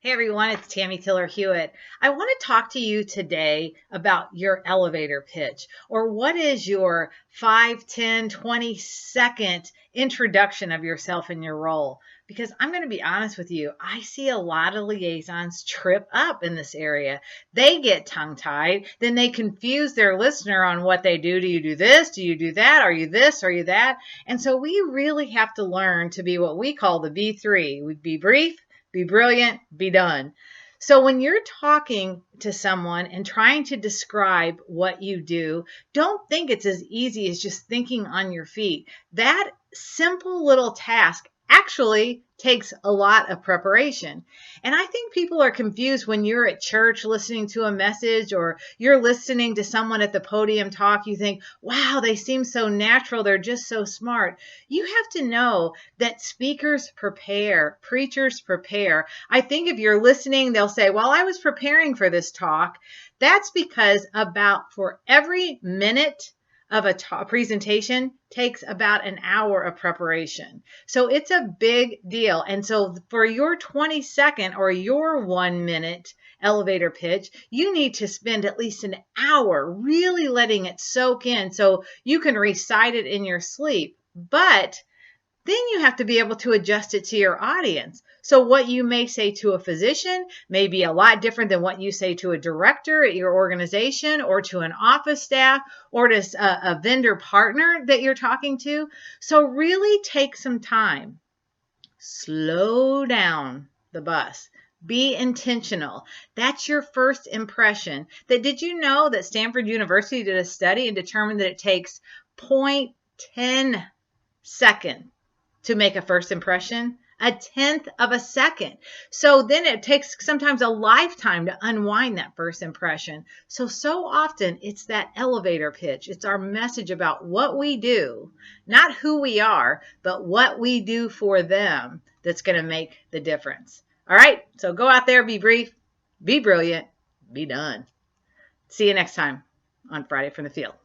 Hey everyone, it's Tammy Tiller-Hewitt. I want to talk to you today about your elevator pitch, or what is your 5, 10, 20-second introduction of yourself and your role. Because I'm going to be honest with you, I see a lot of liaisons trip up in this area. They get tongue-tied, then they confuse their listener on what they do. Do you do this? Do you do that? Are you this? Are you that? And so we really have to learn to be what we call the B3. We'd be brief, be brilliant, be done. So when you're talking to someone and trying to describe what you do, don't think it's as easy as just thinking on your feet. That simple little task actually takes a lot of preparation. And I think people are confused when you're at church listening to a message or you're listening to someone at the podium talk. You think, wow, they seem so natural. They're just so smart. You have to know that speakers prepare, preachers prepare. I think if you're listening, they'll say, well, I was preparing for this talk. That's because for every minute of a presentation takes about an hour of preparation. So it's a big deal. And so for your 20-second or your 1-minute elevator pitch, you need to spend at least an hour really letting it soak in so you can recite it in your sleep. But then you have to be able to adjust it to your audience. So what you may say to a physician may be a lot different than what you say to a director at your organization or to an office staff or to a vendor partner that you're talking to. So really take some time. Slow down the bus. Be intentional. That's your first impression. Did you know that Stanford University did a study and determined that it takes 0.10 seconds to make a first impression? A 1/10 of a second. So then it takes sometimes a lifetime to unwind that first impression. So often it's that elevator pitch. It's our message about what we do, not who we are, but what we do for them that's going to make the difference. All right. So go out there, be brief, be brilliant, be done. See you next time on Friday from the Field.